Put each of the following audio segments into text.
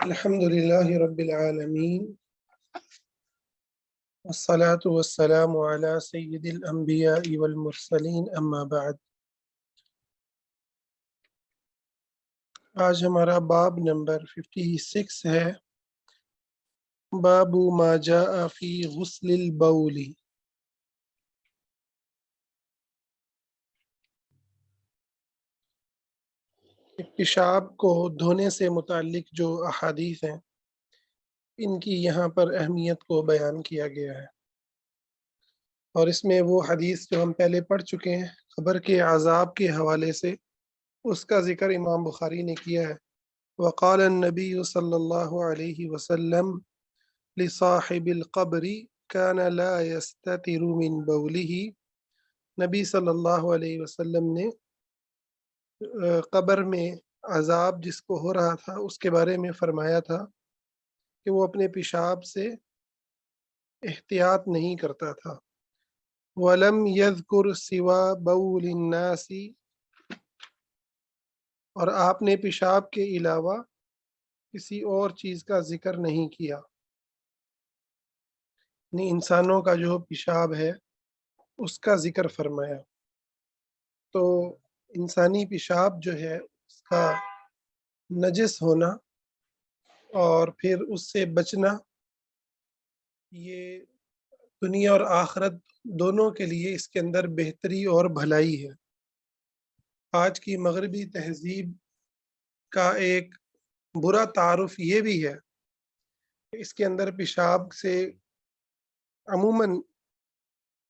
الحمد لله رب العالمين والصلاة والسلام على سيد الأنبياء والمرسلين أما بعد. آج ہمارا باب نمبر 56 ہے، باب ما جاء فی غسل البول. پیشاب کو دھونے سے متعلق جو احادیث ہیں ان کی یہاں پر اہمیت کو بیان کیا گیا ہے، اور اس میں وہ حدیث جو ہم پہلے پڑھ چکے ہیں قبر کے عذاب کے حوالے سے، اس کا ذکر امام بخاری نے کیا ہے. وقال النبی صلی اللہ علیہ وسلم لصاحب القبر كان لا يستتر من بوله. نبی صلی اللہ علیہ وسلم نے قبر میں عذاب جس کو ہو رہا تھا اس کے بارے میں فرمایا تھا کہ وہ اپنے پیشاب سے احتیاط نہیں کرتا تھا. وَلَمْ يَذْكُرْ سِوَى بَوْلِ النَّاسِ، اور آپ نے پیشاب کے علاوہ کسی اور چیز کا ذکر نہیں کیا، یعنی انسانوں کا جو پیشاب ہے اس کا ذکر فرمایا. تو انسانی پیشاب جو ہے اس کا نجس ہونا اور پھر اس سے بچنا، یہ دنیا اور آخرت دونوں کے لیے اس کے اندر بہتری اور بھلائی ہے. آج کی مغربی تہذیب کا ایک برا تعارف یہ بھی ہے کہ اس کے اندر پیشاب سے عموماً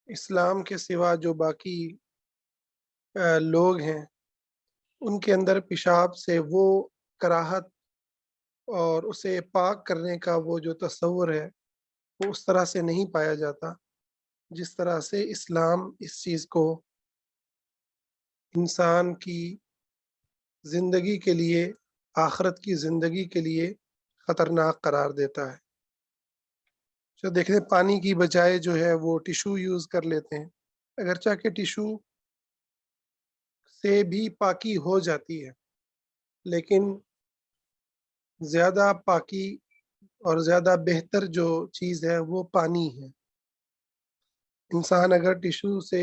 اسلام کے سوا جو باقی لوگ ہیں ان کے اندر پیشاب سے وہ کراہت اور اسے پاک کرنے کا وہ جو تصور ہے وہ اس طرح سے نہیں پایا جاتا جس طرح سے اسلام اس چیز کو انسان کی زندگی کے لیے، آخرت کی زندگی کے لیے خطرناک قرار دیتا ہے. جو دیکھیں پانی کی بجائے جو ہے وہ ٹیشو یوز کر لیتے ہیں، اگرچہ کہ ٹیشو سے بھی پاکی ہو جاتی ہے لیکن زیادہ پاکی اور زیادہ بہتر جو چیز ہے وہ پانی ہے. انسان اگر ٹیشو سے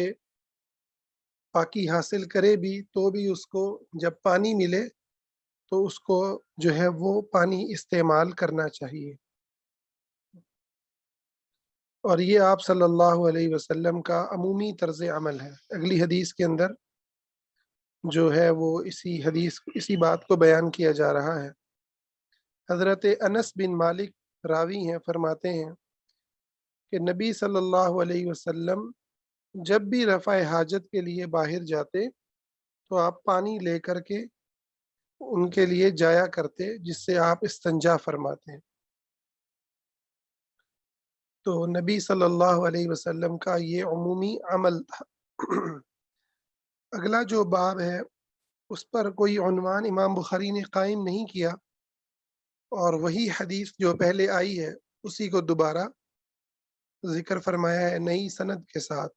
پاکی حاصل کرے بھی تو بھی اس کو جب پانی ملے تو اس کو جو ہے وہ پانی استعمال کرنا چاہیے. اور یہ آپ صلی اللہ علیہ وسلم کا عمومی طرز عمل ہے. اگلی حدیث کے اندر جو ہے وہ اسی بات کو بیان کیا جا رہا ہے. حضرت انس بن مالک راوی ہیں، فرماتے ہیں کہ نبی صلی اللہ علیہ وسلم جب بھی رفع حاجت کے لیے باہر جاتے تو آپ پانی لے کر کے ان کے لیے جایا کرتے جس سے آپ استنجا فرماتے ہیں. تو نبی صلی اللہ علیہ وسلم کا یہ عمومی عمل تھا. اگلا جو باب ہے اس پر کوئی عنوان امام بخاری نے قائم نہیں کیا، اور وہی حدیث جو پہلے آئی ہے اسی کو دوبارہ ذکر فرمایا ہے نئی سند کے ساتھ.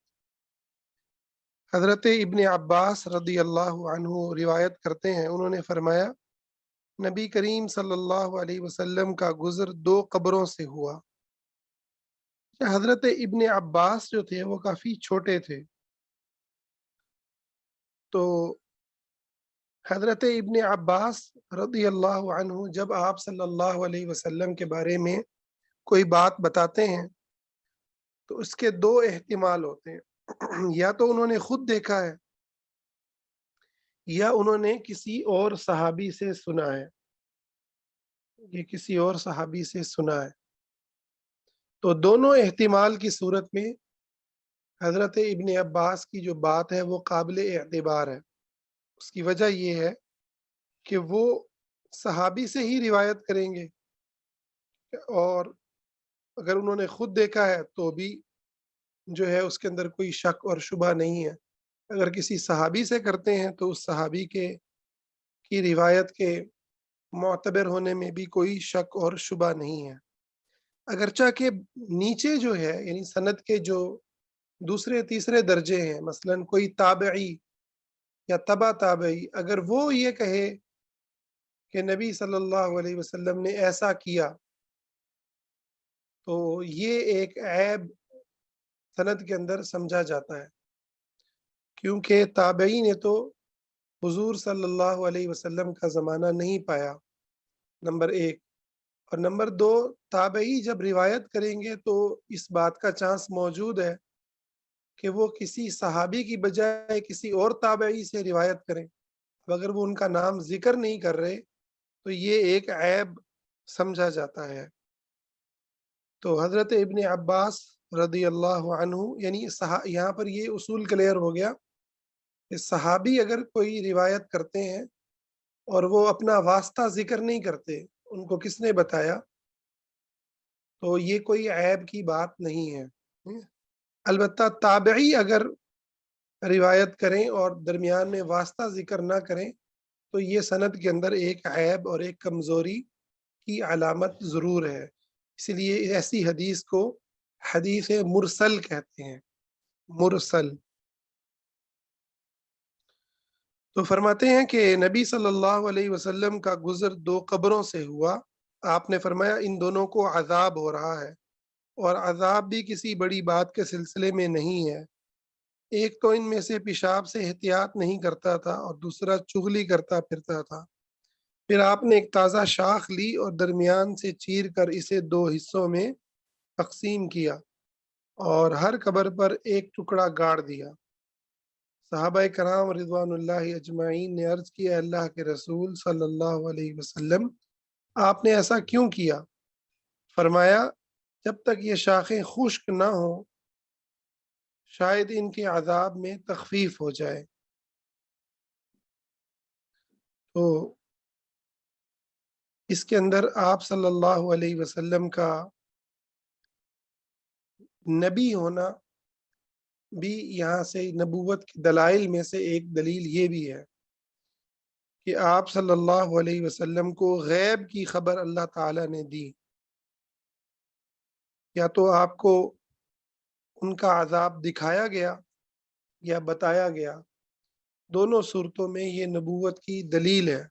حضرت ابن عباس رضی اللہ عنہ روایت کرتے ہیں، انہوں نے فرمایا نبی کریم صلی اللہ علیہ وسلم کا گزر 2 قبروں سے ہوا. حضرت ابن عباس جو تھے وہ کافی چھوٹے تھے، تو حضرت ابن عباس رضی اللہ عنہ جب آپ صلی اللہ علیہ وسلم کے بارے میں کوئی بات بتاتے ہیں تو اس کے 2 احتمال ہوتے ہیں، یا تو انہوں نے خود دیکھا ہے یا انہوں نے کسی اور صحابی سے سنا ہے. یہ کسی اور صحابی سے سنا ہے، تو دونوں احتمال کی صورت میں حضرت ابن عباس کی جو بات ہے وہ قابل اعتبار ہے. اس کی وجہ یہ ہے کہ وہ صحابی سے ہی روایت کریں گے، اور اگر انہوں نے خود دیکھا ہے تو بھی جو ہے اس کے اندر کوئی شک اور شبہ نہیں ہے. اگر کسی صحابی سے کرتے ہیں تو اس صحابی کی روایت کے معتبر ہونے میں بھی کوئی شک اور شبہ نہیں ہے. اگرچہ کہ نیچے جو ہے یعنی سند کے جو دوسرے تیسرے درجے ہیں، مثلا کوئی تابعی یا تبع تابعی، اگر وہ یہ کہے کہ نبی صلی اللہ علیہ وسلم نے ایسا کیا، تو یہ ایک عیب سند کے اندر سمجھا جاتا ہے، کیونکہ تابعی نے تو حضور صلی اللہ علیہ وسلم کا زمانہ نہیں پایا، نمبر ایک، اور نمبر دو، تابعی جب روایت کریں گے تو اس بات کا چانس موجود ہے کہ وہ کسی صحابی کی بجائے کسی اور تابعی سے روایت کریں۔ اب اگر وہ ان کا نام ذکر نہیں کر رہے تو یہ ایک عیب سمجھا جاتا ہے۔ تو حضرت ابن عباس رضی اللہ عنہ، یعنی یہاں پر یہ اصول کلیئر ہو گیا کہ صحابی اگر کوئی روایت کرتے ہیں اور وہ اپنا واسطہ ذکر نہیں کرتے، ان کو کس نے بتایا، تو یہ کوئی عیب کی بات نہیں ہے۔ البتہ تابعی اگر روایت کریں اور درمیان میں واسطہ ذکر نہ کریں تو یہ سند کے اندر ایک عیب اور ایک کمزوری کی علامت ضرور ہے، اس لیے ایسی حدیث کو حدیث مرسل کہتے ہیں، مرسل۔ تو فرماتے ہیں کہ نبی صلی اللہ علیہ وسلم کا گزر دو قبروں سے ہوا، آپ نے فرمایا ان دونوں کو عذاب ہو رہا ہے، اور عذاب بھی کسی بڑی بات کے سلسلے میں نہیں ہے۔ ایک تو ان میں سے پیشاب سے احتیاط نہیں کرتا تھا اور دوسرا چغلی کرتا پھرتا تھا۔ پھر آپ نے ایک تازہ شاخ لی اور درمیان سے چیر کر اسے دو حصوں میں تقسیم کیا اور ہر قبر پر ایک ٹکڑا گاڑ دیا۔ صحابہ کرام رضوان اللہ اجمعین نے عرض کیا، اللہ کے رسول صلی اللہ علیہ وسلم، آپ نے ایسا کیوں کیا؟ فرمایا، جب تک یہ شاخیں خشک نہ ہوں شاید ان کے عذاب میں تخفیف ہو جائے۔ تو اس کے اندر آپ صلی اللہ علیہ وسلم کا نبی ہونا بھی یہاں سے نبوت کے دلائل میں سے ایک دلیل یہ بھی ہے کہ آپ صلی اللہ علیہ وسلم کو غیب کی خبر اللہ تعالی نے دی، یا تو آپ کو ان کا عذاب دکھایا گیا یا بتایا گیا، دونوں صورتوں میں یہ نبوت کی دلیل ہے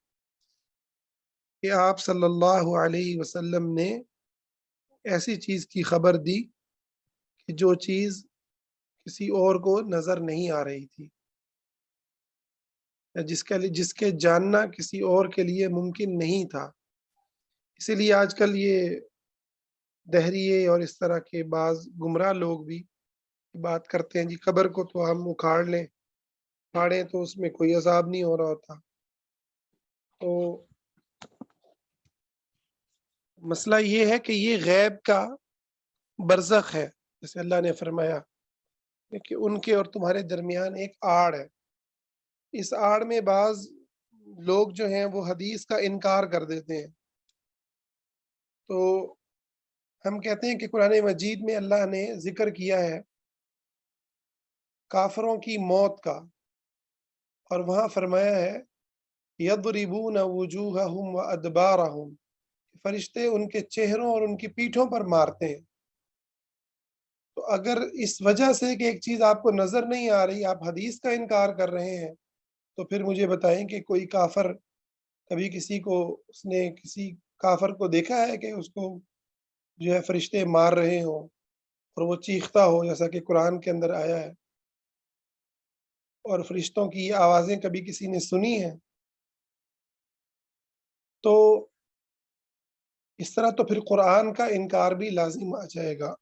کہ آپ صلی اللہ علیہ وسلم نے ایسی چیز کی خبر دی کہ جو چیز کسی اور کو نظر نہیں آ رہی تھی، یا جس کے جاننا کسی اور کے لیے ممکن نہیں تھا۔ اسی لیے آج کل یہ دہریے اور اس طرح کے بعض گمراہ لوگ بھی بات کرتے ہیں، جی قبر کو تو ہم اکھاڑ لیں، اکھاڑیں تو اس میں کوئی عذاب نہیں ہو رہا ہوتا۔ تو مسئلہ یہ ہے کہ یہ غیب کا برزخ ہے، جیسے اللہ نے فرمایا کہ ان کے اور تمہارے درمیان ایک آڑ ہے۔ اس آڑ میں بعض لوگ جو ہیں وہ حدیث کا انکار کر دیتے ہیں۔ تو ہم کہتے ہیں کہ قرآن مجید میں اللہ نے ذکر کیا ہے کافروں کی موت کا، اور وہاں فرمایا ہے یضربون وجوہہم وادبارہم، فرشتے ان کے چہروں اور ان کی پیٹھوں پر مارتے ہیں۔ تو اگر اس وجہ سے کہ ایک چیز آپ کو نظر نہیں آ رہی آپ حدیث کا انکار کر رہے ہیں، تو پھر مجھے بتائیں کہ کوئی کافر کبھی اس نے کسی کافر کو دیکھا ہے کہ اس کو جو ہے فرشتے مار رہے ہوں اور وہ چیختا ہو، جیسا کہ قرآن کے اندر آیا ہے، اور فرشتوں کی آوازیں کبھی کسی نے سنی ہیں؟ تو اس طرح تو پھر قرآن کا انکار بھی لازم آ جائے گا۔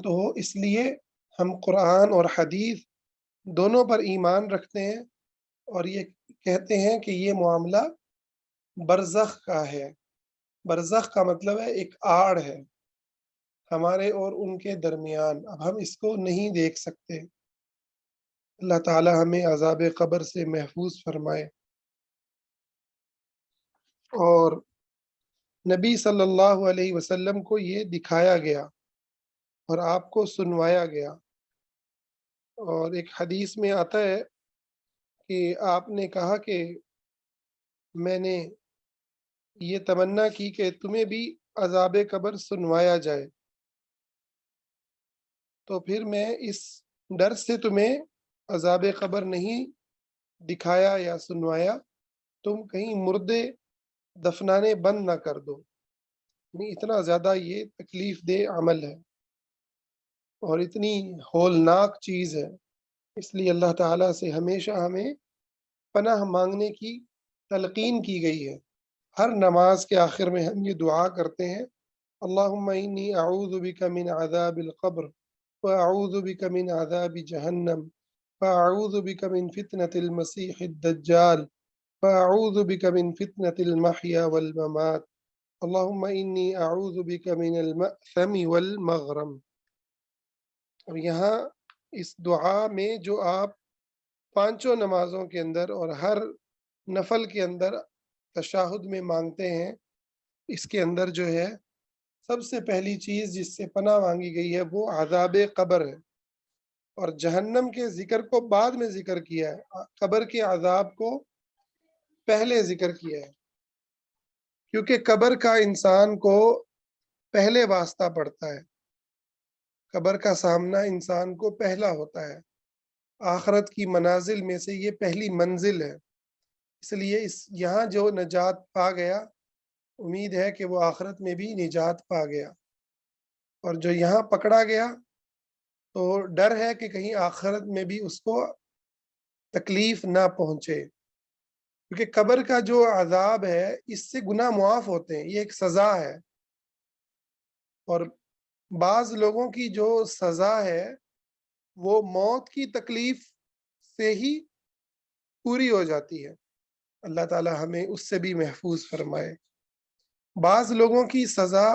تو اس لیے ہم قرآن اور حدیث دونوں پر ایمان رکھتے ہیں اور یہ کہتے ہیں کہ یہ معاملہ برزخ کا ہے۔ برزخ کا مطلب ہے ایک آڑ ہے ہمارے اور ان کے درمیان، اب ہم اس کو نہیں دیکھ سکتے۔ اللہ تعالی ہمیں عذاب قبر سے محفوظ فرمائے۔ اور نبی صلی اللہ علیہ وسلم کو یہ دکھایا گیا اور آپ کو سنوایا گیا، اور ایک حدیث میں آتا ہے کہ آپ نے کہا کہ میں نے یہ تمنا کی کہ تمہیں بھی عذاب قبر سنوایا جائے، تو پھر میں اس ڈر سے تمہیں عذاب قبر نہیں دکھایا یا سنوایا، تم کہیں مردے دفنانے بند نہ کر دو، یعنی اتنا زیادہ یہ تکلیف دہ عمل ہے اور اتنی ہولناک چیز ہے، اس لیے اللہ تعالیٰ سے ہمیشہ ہمیں پناہ مانگنے کی تلقین کی گئی ہے۔ ہر نماز کے آخر میں ہم یہ دعا کرتے ہیں، اللہم انی اعوذ بک من عذاب القبر واعوذ بک من عذاب جہنم واعوذ بک من فتنة المسیح الدجال واعوذ بک من فتنة المحیا والممات اللہم انی اعوذ بک من المأثم والمغرم۔ اور یہاں اس دعا میں جو آپ پانچوں نمازوں کے اندر اور ہر نفل کے اندر تشہد میں مانگتے ہیں، اس کے اندر جو ہے سب سے پہلی چیز جس سے پناہ مانگی گئی ہے وہ عذاب قبر ہے، اور جہنم کے ذکر کو بعد میں ذکر کیا ہے، قبر کے عذاب کو پہلے ذکر کیا ہے، کیونکہ قبر کا انسان کو پہلے واسطہ پڑتا ہے، قبر کا سامنا انسان کو پہلا ہوتا ہے، آخرت کی منازل میں سے یہ پہلی منزل ہے، اس لیے یہاں جو نجات پا گیا امید ہے کہ وہ آخرت میں بھی نجات پا گیا، اور جو یہاں پکڑا گیا تو ڈر ہے کہ کہیں آخرت میں بھی اس کو تکلیف نہ پہنچے، کیونکہ قبر کا جو عذاب ہے اس سے گناہ معاف ہوتے ہیں، یہ ایک سزا ہے، اور بعض لوگوں کی جو سزا ہے وہ موت کی تکلیف سے ہی پوری ہو جاتی ہے، اللہ تعالی ہمیں اس سے بھی محفوظ فرمائے۔ بعض لوگوں کی سزا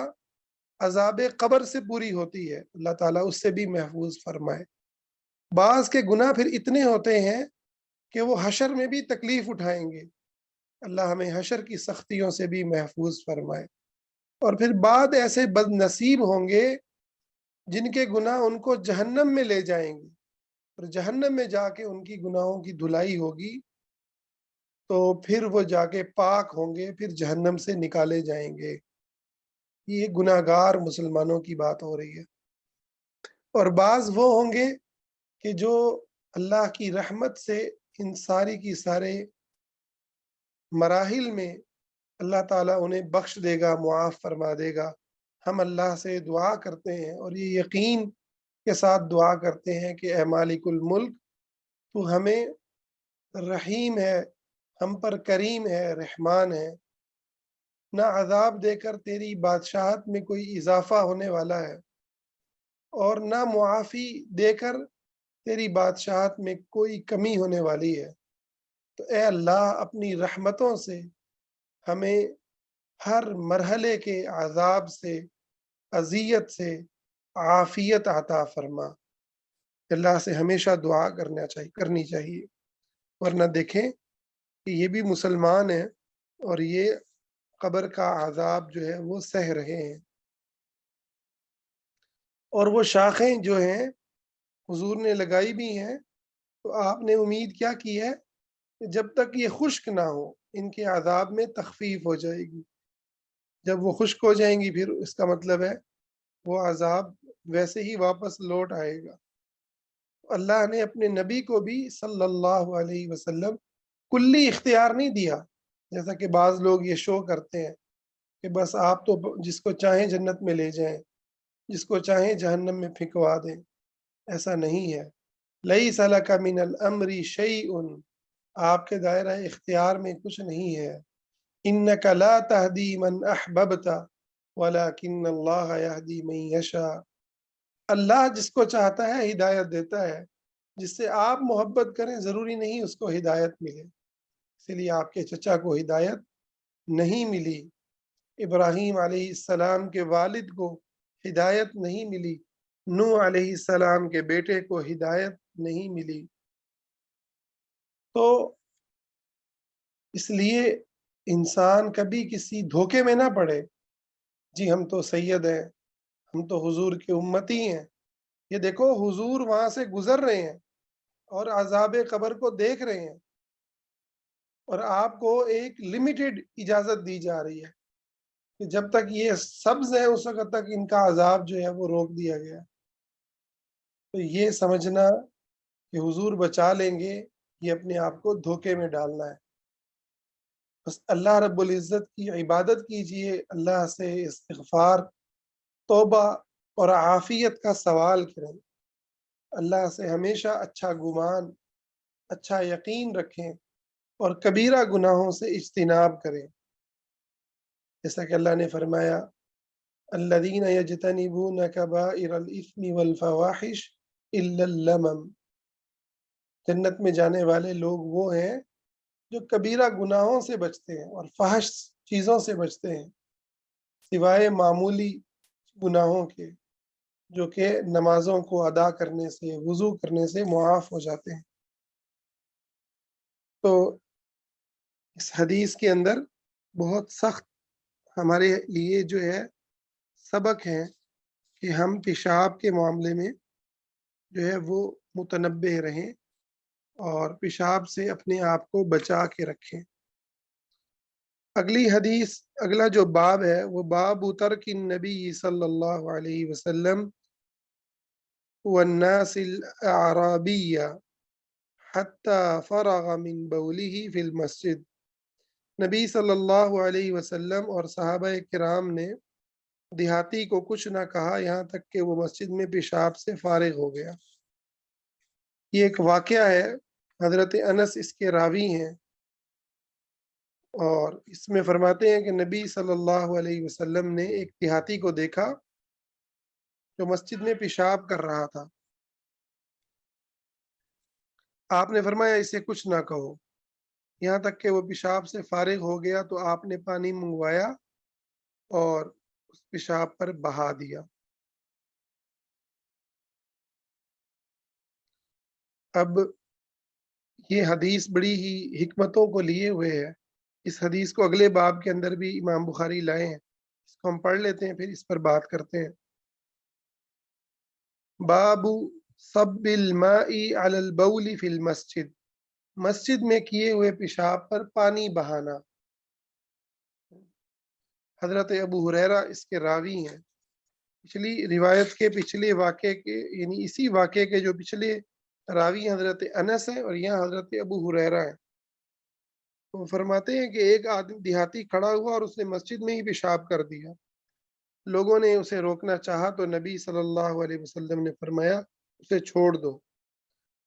عذاب قبر سے پوری ہوتی ہے، اللہ تعالیٰ اس سے بھی محفوظ فرمائے۔ بعض کے گناہ پھر اتنے ہوتے ہیں کہ وہ حشر میں بھی تکلیف اٹھائیں گے، اللہ ہمیں حشر کی سختیوں سے بھی محفوظ فرمائے۔ اور پھر بعد ایسے بد نصیب ہوں گے جن کے گناہ ان کو جہنم میں لے جائیں گے، اور جہنم میں جا کے ان کی گناہوں کی دھلائی ہوگی تو پھر وہ جا کے پاک ہوں گے، پھر جہنم سے نکالے جائیں گے۔ یہ گناہ گار مسلمانوں کی بات ہو رہی ہے۔ اور بعض وہ ہوں گے کہ جو اللہ کی رحمت سے ان ساری کی سارے مراحل میں اللہ تعالیٰ انہیں بخش دے گا، معاف فرما دے گا۔ ہم اللہ سے دعا کرتے ہیں اور یہ یقین کے ساتھ دعا کرتے ہیں کہ اے مالک الملک، تو ہمیں رحیم ہے، ہم پر کریم ہے، رحمان ہے، نہ عذاب دے کر تیری بادشاہت میں کوئی اضافہ ہونے والا ہے اور نہ معافی دے کر تیری بادشاہت میں کوئی کمی ہونے والی ہے، تو اے اللہ اپنی رحمتوں سے ہمیں ہر مرحلے کے عذاب سے، اذیت سے عافیت عطا فرما۔ اللہ سے ہمیشہ دعا کرنی چاہیے، ورنہ دیکھیں کہ یہ بھی مسلمان ہیں اور یہ قبر کا عذاب جو ہے وہ سہ رہے ہیں، اور وہ شاخیں جو ہیں حضور نے لگائی بھی ہیں، تو آپ نے امید کیا کی ہے کہ جب تک یہ خشک نہ ہو ان کے عذاب میں تخفیف ہو جائے گی، جب وہ خشک ہو جائیں گی پھر اس کا مطلب ہے وہ عذاب ویسے ہی واپس لوٹ آئے گا۔ اللہ نے اپنے نبی کو بھی صلی اللہ علیہ وسلم کلی اختیار نہیں دیا، جیسا کہ بعض لوگ یہ شو کرتے ہیں کہ بس آپ تو جس کو چاہیں جنت میں لے جائیں، جس کو چاہیں جہنم میں پھینکوا دیں، ایسا نہیں ہے۔ لَيْسَ لَكَ مِنَ الْأَمْرِ شَيْءٌ، آپ کے دائرہ اختیار میں کچھ نہیں ہے۔ إِنَّكَ لَا تَهْدِي مَنْ أَحْبَبْتَ وَلَكِنَّ اللَّهَ يَهْدِي مَن يَشَاءُ، اللہ جس کو چاہتا ہے ہدایت دیتا ہے، جس سے آپ محبت کریں ضروری نہیں اس کو ہدایت ملے، اسی لیے آپ کے چچا کو ہدایت نہیں ملی، ابراہیم علیہ السلام کے والد کو ہدایت نہیں ملی، نوح علیہ السلام کے بیٹے کو ہدایت نہیں ملی، تو اس لیے انسان کبھی کسی دھوکے میں نہ پڑے، جی ہم تو سید ہیں، ہم تو حضور کے امتی ہیں، یہ دیکھو حضور وہاں سے گزر رہے ہیں اور عذاب قبر کو دیکھ رہے ہیں، اور آپ کو ایک لمیٹڈ اجازت دی جا رہی ہے کہ جب تک یہ سبز ہے اس وقت تک ان کا عذاب جو ہے وہ روک دیا گیا، تو یہ سمجھنا کہ حضور بچا لیں گے یہ اپنے آپ کو دھوکے میں ڈالنا ہے۔ بس اللہ رب العزت کی عبادت کیجئے، اللہ سے استغفار، توبہ اور عافیت کا سوال کریں، اللہ سے ہمیشہ اچھا گمان، اچھا یقین رکھیں اور کبیرہ گناہوں سے اجتناب کریں، جیسا کہ اللہ نے فرمایا الذین یجتنبون کبائر الاثم والفواحش الا اللمم، جنت میں جانے والے لوگ وہ ہیں جو کبیرہ گناہوں سے بچتے ہیں اور فحش چیزوں سے بچتے ہیں، سوائے معمولی گناہوں کے جو کہ نمازوں کو ادا کرنے سے، وضو کرنے سے معاف ہو جاتے ہیں۔ تو اس حدیث کے اندر بہت سخت ہمارے لیے جو ہے سبق ہے کہ ہم پیشاب کے معاملے میں جو ہے وہ متنبہ رہیں اور پیشاب سے اپنے آپ کو بچا کے رکھیں۔ اگلی حدیث، اگلا جو باب ہے وہ باب ترک النبی صلی اللہ علیہ وسلم والناس الاعرابی حتی فرغ من بولہ فی المسجد، نبی صلی اللہ علیہ وسلم اور صحابہ کرام نے دیہاتی کو کچھ نہ کہا یہاں تک کہ وہ مسجد میں پیشاب سے فارغ ہو گیا۔ یہ ایک واقعہ ہے، حضرت انس اس کے راوی ہیں اور اس میں فرماتے ہیں کہ نبی صلی اللہ علیہ وسلم نے ایک دیہاتی کو دیکھا جو مسجد میں پیشاب کر رہا تھا، آپ نے فرمایا اسے کچھ نہ کہو، یہاں تک کہ وہ پیشاب سے فارغ ہو گیا تو آپ نے پانی منگوایا اور اس پیشاب پر بہا دیا۔ اب یہ حدیث بڑی ہی حکمتوں کو لیے ہوئے ہے، اس حدیث کو اگلے باب کے اندر بھی امام بخاری لائے ہیں، اس کو ہم پڑھ لیتے ہیں پھر اس پر بات کرتے ہیں۔ باب صب الماء علی البول فی المسجد، مسجد میں کیے ہوئے پیشاب پر پانی بہانا۔ حضرت ابو ہریرہ اس کے راوی ہیں، پچھلی روایت کے پچھلے واقعے کے یعنی اسی واقعے کے جو پچھلے راوی حضرت انس ہیں اور یہاں حضرت ابو ہریرہ ہیں۔ وہ فرماتے ہیں کہ ایک آدمی دیہاتی کھڑا ہوا اور اس نے مسجد میں ہی پیشاب کر دیا، لوگوں نے اسے روکنا چاہا تو نبی صلی اللہ علیہ وسلم نے فرمایا اسے چھوڑ دو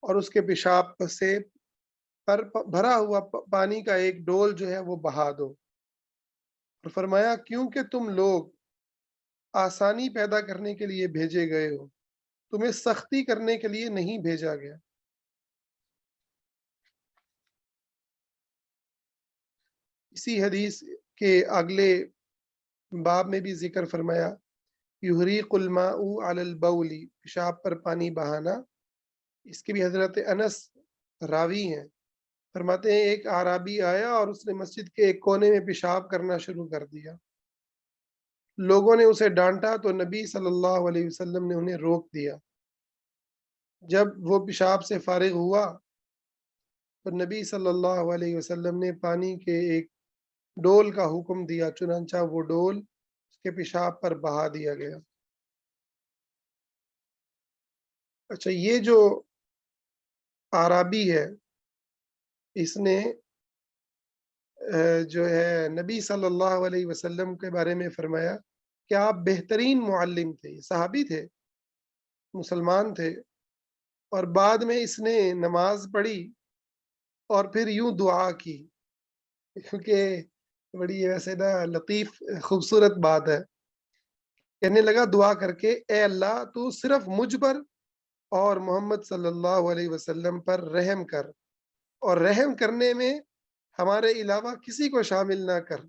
اور اس کے پیشاب سے پر بھرا ہوا پانی کا ایک ڈول جو ہے وہ بہا دو، اور فرمایا کیونکہ تم لوگ آسانی پیدا کرنے کے لیے بھیجے گئے ہو، تمہیں سختی کرنے کے لیے نہیں بھیجا گیا۔ اسی حدیث کے اگلے باب میں بھی ذکر فرمایا یحریق الماء علی البول، پیشاب پر پانی بہانا، اس کے بھی حضرت انس راوی ہیں، فرماتے ہیں ایک اعرابی آیا اور اس نے مسجد کے ایک کونے میں پیشاب کرنا شروع کر دیا، لوگوں نے اسے ڈانٹا تو نبی صلی اللہ علیہ وسلم نے انہیں روک دیا، جب وہ پیشاب سے فارغ ہوا تو نبی صلی اللہ علیہ وسلم نے پانی کے ایک ڈول کا حکم دیا، چنانچہ وہ ڈول اس کے پیشاب پر بہا دیا گیا۔ اچھا، یہ جو اعرابی ہے اس نے جو ہے نبی صلی اللہ علیہ وسلم کے بارے میں فرمایا کہ آپ بہترین معلم تھے، صحابی تھے، مسلمان تھے، اور بعد میں اس نے نماز پڑھی اور پھر یوں دعا کی، کیونکہ بڑی ویسے نا لطیف خوبصورت بات ہے، کہنے لگا دعا کر کے اے اللہ تو صرف مجھ پر اور محمد صلی اللہ علیہ وسلم پر رحم کر اور رحم کرنے میں ہمارے علاوہ کسی کو شامل نہ کر۔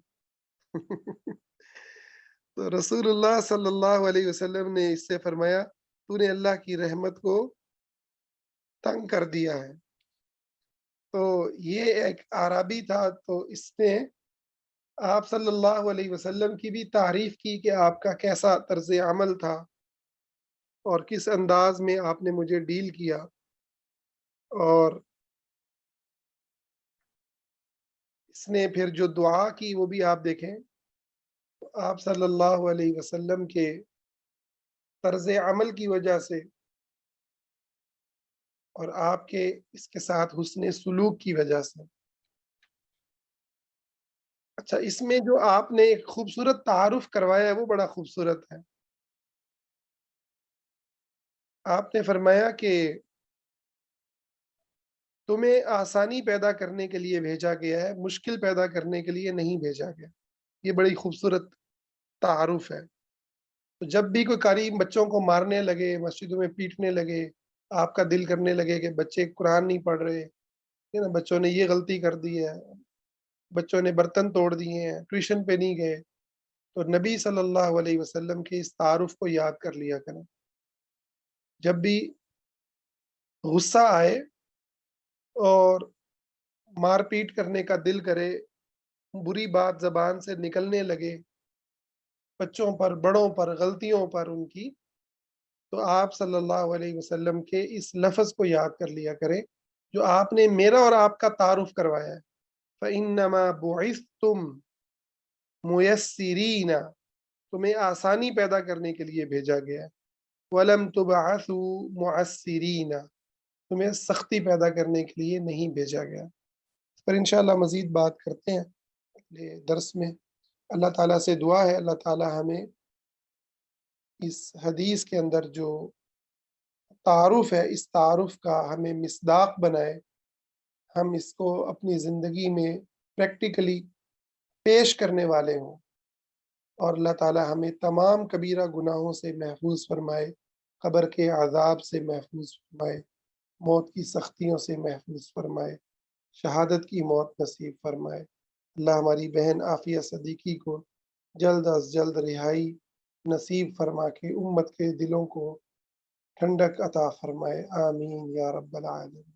تو رسول اللہ صلی اللہ علیہ وسلم نے اس سے فرمایا تو نے اللہ کی رحمت کو تنگ کر دیا ہے۔ تو یہ ایک اعرابی تھا، تو اس نے آپ صلی اللہ علیہ وسلم کی بھی تعریف کی کہ آپ کا کیسا طرز عمل تھا اور کس انداز میں آپ نے مجھے ڈیل کیا، اور اس نے پھر جو دعا کی وہ بھی آپ دیکھیں، آپ صلی اللہ علیہ وسلم کے طرز عمل کی وجہ سے اور آپ کے اس کے ساتھ حسن سلوک کی وجہ سے اچھا، اس میں جو آپ نے ایک خوبصورت تعارف کروایا ہے وہ بڑا خوبصورت ہے۔ آپ نے فرمایا کہ تمہیں آسانی پیدا کرنے کے لیے بھیجا گیا ہے، مشکل پیدا کرنے کے لیے نہیں بھیجا گیا۔ یہ بڑی خوبصورت تعارف ہے۔ تو جب بھی کوئی قاری بچوں کو مارنے لگے، مسجدوں میں پیٹنے لگے، آپ کا دل کرنے لگے کہ بچے قرآن نہیں پڑھ رہے، ہے نا، بچوں نے یہ غلطی کر دی ہے، بچوں نے برتن توڑ دیے ہیں، ٹیوشن پہ نہیں گئے، تو نبی صلی اللہ علیہ وسلم کے اس تعارف کو یاد کر لیا کریں۔ جب بھی غصہ آئے اور مار پیٹ کرنے کا دل کرے، بری بات زبان سے نکلنے لگے بچوں پر، بڑوں پر، غلطیوں پر ان کی، تو آپ صلی اللہ علیہ وسلم کے اس لفظ کو یاد کر لیا کریں جو آپ نے میرا اور آپ کا تعارف کروایا ہے۔ فَإِنَّمَا بُعِثْتُم مُيَسِّرِينَ، تمہیں آسانی پیدا کرنے کے لیے بھیجا گیا ہے۔ وَلَمْ تُبْعَثُوا مُعَسِّرِينَ، تمہیں سختی پیدا کرنے کے لیے نہیں بھیجا گیا۔ اس پر انشاءاللہ مزید بات کرتے ہیں اگلے درس میں۔ اللہ تعالیٰ سے دعا ہے اللہ تعالیٰ ہمیں اس حدیث کے اندر جو تعارف ہے اس تعارف کا ہمیں مصداق بنائے، ہم اس کو اپنی زندگی میں پریکٹیکلی پیش کرنے والے ہوں، اور اللہ تعالیٰ ہمیں تمام کبیرہ گناہوں سے محفوظ فرمائے، قبر کے عذاب سے محفوظ فرمائے، موت کی سختیوں سے محفوظ فرمائے، شہادت کی موت نصیب فرمائے۔ اللہ ہماری بہن عافیہ صدیقی کو جلد از جلد رہائی نصیب فرما کے امت کے دلوں کو ٹھنڈک عطا فرمائے، آمین یا رب العالمین۔